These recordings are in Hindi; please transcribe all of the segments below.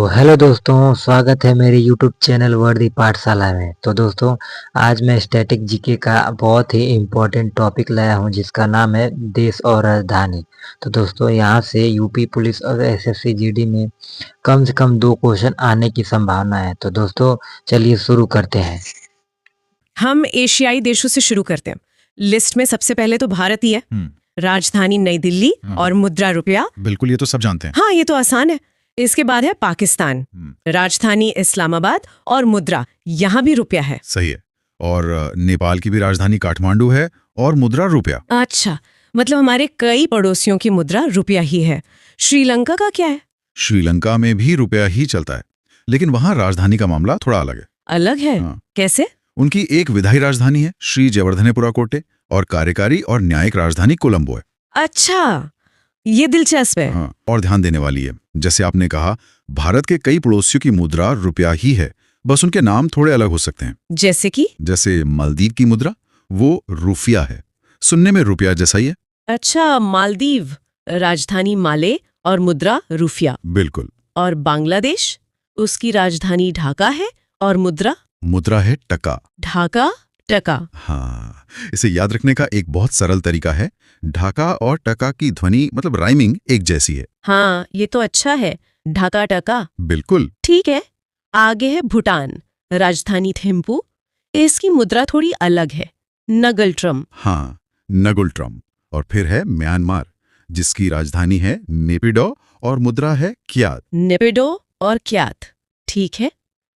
हेलो दोस्तों, स्वागत है मेरे यूट्यूब चैनल वर्दी पाठशाला में। तो दोस्तों, आज मैं स्टैटिक जीके का बहुत ही इम्पोर्टेंट टॉपिक लाया हूं जिसका नाम है देश और राजधानी। तो दोस्तों, यहां से यूपी पुलिस और एसएससी जीडी में कम से कम 2 क्वेश्चन आने की संभावना है। तो दोस्तों, चलिए शुरू करते हैं। हम एशियाई देशों से शुरू करते हैं। लिस्ट में सबसे पहले तो भारत ही है। राजधानी नई दिल्ली और मुद्रा रुपया। बिल्कुल, ये तो सब जानते हैं। हाँ, ये तो आसान है। इसके बाद है पाकिस्तान, राजधानी इस्लामाबाद और मुद्रा, यहाँ भी रुपया है। सही है। और नेपाल की भी राजधानी काठमांडू है और मुद्रा रुपया। अच्छा, मतलब हमारे कई पड़ोसियों की मुद्रा रुपया ही है। श्रीलंका का क्या है? श्रीलंका में भी रुपया ही चलता है, लेकिन वहाँ राजधानी का मामला थोड़ा अलग है। अलग है? हाँ। कैसे? उनकी एक विधायी राजधानी है श्री जयवर्धनेपुरा कोटे और कार्यकारी और न्यायिक राजधानी कोलंबो है। अच्छा, ये दिलचस्प है। हाँ, और ध्यान देने वाली है। जैसे आपने कहा, भारत के कई पड़ोसियों की मुद्रा रुपया ही है, बस उनके नाम थोड़े अलग हो सकते हैं। जैसे कि? जैसे मालदीव की मुद्रा, वो रुफिया है, सुनने में रुपया जैसा ही है। अच्छा, मालदीव, राजधानी माले और मुद्रा रुपया। बिल्कुल। और बांग्लादेश, उसकी राजधानी ढाका है और मुद्रा है टका। ढाका टका। हाँ, इसे याद रखने का एक बहुत सरल तरीका है। ढाका और टका की ध्वनि मतलब राइमिंग एक जैसी है। हाँ, ये तो अच्छा है। ढाका टका। बिल्कुल। ठीक है। आगे है भूटान, राजधानी थिम्पू। इसकी मुद्रा थोड़ी अलग है, नगल्ट्रम। हाँ, नगुल्ट्रम। और फिर है म्यांमार, जिसकी राजधानी है नेपिडो और मुद्रा है क्यात। नेपिडो और क्यात, ठीक है।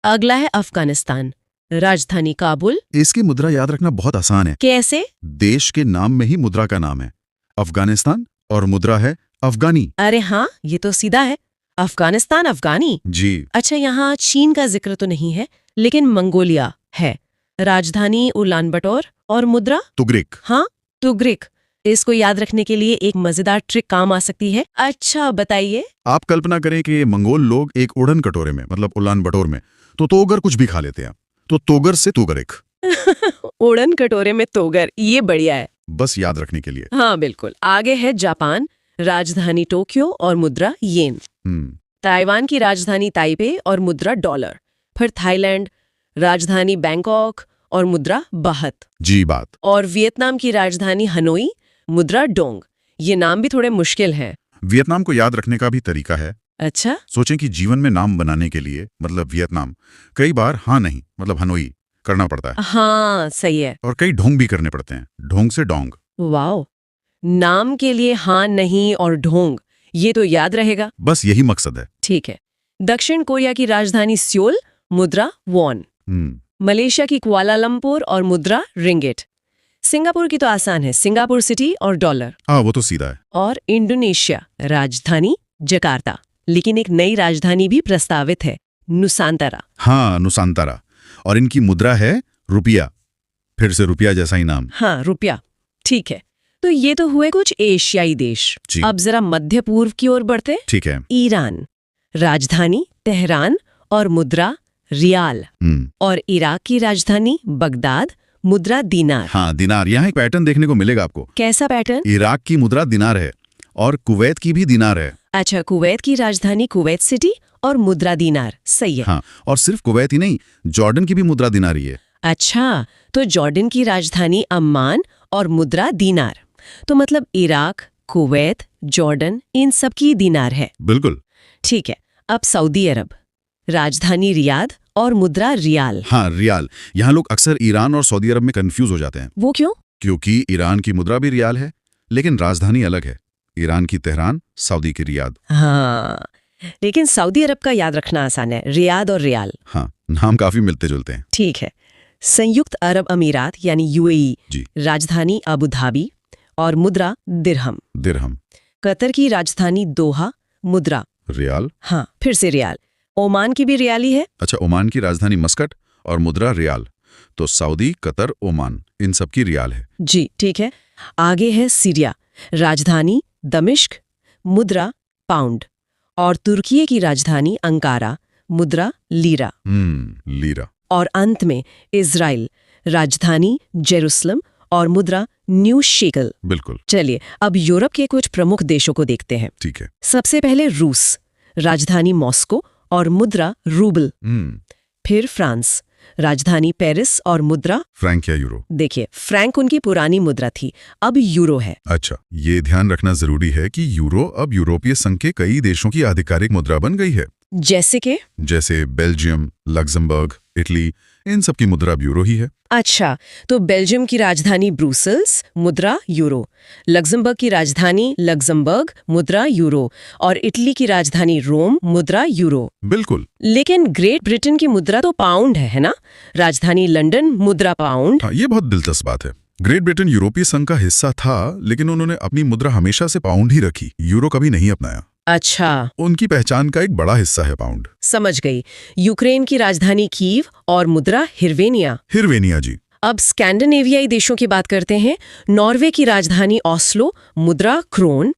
अगला है अफगानिस्तान, राजधानी काबुल। इसकी मुद्रा याद रखना बहुत आसान है। कैसे? देश के नाम में ही मुद्रा का नाम है अफगानिस्तान और मुद्रा है अफगानी। अरे हाँ, ये तो सीधा है, अफगानिस्तान अफगानी। जी। अच्छा, यहाँ चीन का जिक्र तो नहीं है, लेकिन मंगोलिया है, राजधानी उलानबटोर और मुद्रा तुगरिक। हाँ, तुगरिक। इसको याद रखने के लिए एक मजेदार ट्रिक काम आ सकती है। अच्छा, बताइए। आप कल्पना करें कि मंगोल लोग एक उड़न कटोरे में मतलब उलानबटोर में तो तोगर कुछ भी खा लेते हैं, तो तोगर से तुगरिक। उड़न कटोरे में तोगर, ये बढ़िया है, बस याद रखने के लिए। हाँ बिल्कुल। आगे है जापान, राजधानी टोक्यो और मुद्रा येन। ताइवान की राजधानी ताइपे और मुद्रा डॉलर। फिर थाईलैंड, राजधानी बैंकॉक और मुद्रा बाहत। जी बात। और वियतनाम की राजधानी हनोई, मुद्रा डोंग। ये नाम भी थोड़े मुश्किल हैं। वियतनाम को याद रखने का भी तरीका है। अच्छा? सोचें कि जीवन में नाम बनाने के लिए मतलब वियतनाम कई बार हाँ नहीं मतलब हनोई करना पड़ता है। हाँ, सही है। और कई ढोंग भी करने पड़ते हैं, ढोंग से डोंग। वाओ, नाम के लिए हाँ नहीं और ढोंग, ये तो याद रहेगा। बस यही मकसद है। ठीक है। दक्षिण कोरिया की राजधानी सियोल, मुद्रा वॉन। मलेशिया की कुआलालंपुर और मुद्रा रिंगिट। सिंगापुर की तो आसान है, सिंगापुर सिटी और डॉलर। हाँ, वो तो सीधा है। और इंडोनेशिया, राजधानी जकार्ता, लेकिन एक नई राजधानी भी प्रस्तावित है, नुसांतरा। हाँ, नुसांतरा। और इनकी मुद्रा है रुपया, फिर से रुपया जैसा ही नाम। हाँ, रुपया। ठीक है। तो ये तो हुए कुछ एशियाई देश। अब जरा मध्य पूर्व की ओर बढ़ते। ठीक है। ईरान, राजधानी तेहरान और मुद्रा रियाल। और इराक की राजधानी बगदाद, मुद्रा दिनार। हाँ, दिनार। यहाँ एक पैटर्न देखने को मिलेगा आपको। कैसा पैटर्न? इराक की मुद्रा दिनार है और कुवैत की भी दिनार है। अच्छा, कुवैत की राजधानी कुवैत सिटी और मुद्रा दिनार, सही है। हाँ, और सिर्फ कुवैत ही नहीं, जॉर्डन की भी मुद्रा दिनार ही है। अच्छा, तो जॉर्डन की राजधानी अम्मान और मुद्रा दिनार। तो मतलब इराक, कुवैत, जॉर्डन, इन सब की दिनार है। बिल्कुल। ठीक है। अब सऊदी अरब, राजधानी रियाद और मुद्रा रियाल। हाँ, रियाल। यहाँ लोग अक्सर ईरान और सऊदी अरब में कंफ्यूज हो जाते हैं। वो क्यों? क्योंकि ईरान की मुद्रा भी रियाल है, लेकिन राजधानी अलग है। ईरान की तेहरान, सऊदी की रियाद। हाँ, लेकिन सऊदी अरब का याद रखना आसान है, रियाद और रियाल। हाँ, नाम काफी मिलते जुलते हैं। ठीक है। संयुक्त अरब अमीरात यानी यूएई, जी। राजधानी अबू धाबी और मुद्रा दिरहम। दिरहम। कतर की राजधानी दोहा, मुद्रा रियाल। हाँ, फिर से रियाल। ओमान की भी रियाली है। अच्छा, ओमान की राजधानी मस्कट और मुद्रा रियाल। तो सऊदी, कतर, ओमान, इन सब की रियाल है। जी, ठीक है। आगे है सीरिया, राजधानी दमिश्क, मुद्रा पाउंड। और तुर्की की राजधानी अंकारा, मुद्रा लीरा। लीरा। और अंत में इजराइल, राजधानी जेरूसलम और मुद्रा न्यू शेकल। बिल्कुल। चलिए अब यूरोप के कुछ प्रमुख देशों को देखते हैं। ठीक है। सबसे पहले रूस, राजधानी मॉस्को और मुद्रा रूबल। हम्म। फिर फ्रांस, राजधानी पेरिस और मुद्रा, फ्रैंक या यूरो? देखिए फ्रैंक उनकी पुरानी मुद्रा थी, अब यूरो है। अच्छा, ये ध्यान रखना जरूरी है कि यूरो अब यूरोपीय संघ के कई देशों की आधिकारिक मुद्रा बन गई है। जैसे बेल्जियम, लग्जमबर्ग, इटली, इन सब की मुद्रा अब यूरो ही है। अच्छा, तो बेल्जियम की राजधानी ब्रुसेल्स, मुद्रा यूरो। लग्जमबर्ग की राजधानी लग्जमबर्ग, मुद्रा यूरो। और इटली की राजधानी रोम, मुद्रा यूरो। बिल्कुल। लेकिन ग्रेट ब्रिटेन की मुद्रा तो पाउंड है ना? राजधानी लंदन, मुद्रा पाउंड। हाँ, ये बहुत दिलचस्प बात है। ग्रेट ब्रिटेन यूरोपीय संघ का हिस्सा था, लेकिन उन्होंने अपनी मुद्रा हमेशा से पाउंड ही रखी, यूरो कभी नहीं अपनाया। अच्छा, उनकी पहचान का एक बड़ा हिस्सा है पाउंड। समझ गई। यूक्रेन की राजधानी कीव और मुद्रा हिरवेनिया। हिरवेनिया जी। अब स्कैंडिनेवियाई देशों की बात करते हैं। नॉर्वे की राजधानी ऑस्लो, मुद्रा क्रोन।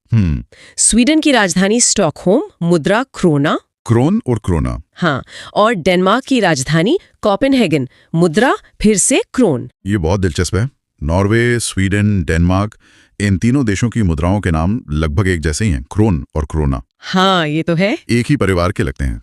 स्वीडन की राजधानी स्टॉकहोम, मुद्रा क्रोना। क्रोन और क्रोना। हाँ, और डेनमार्क की राजधानी कोपेनहेगन, मुद्रा फिर से क्रोन। ये बहुत दिलचस्प है। नॉर्वे, स्वीडन, डेनमार्क, इन तीनों देशों की मुद्राओं के नाम लगभग एक जैसे ही हैं, क्रोन और क्रोना। हाँ, ये तो है। एक ही परिवार के लगते हैं।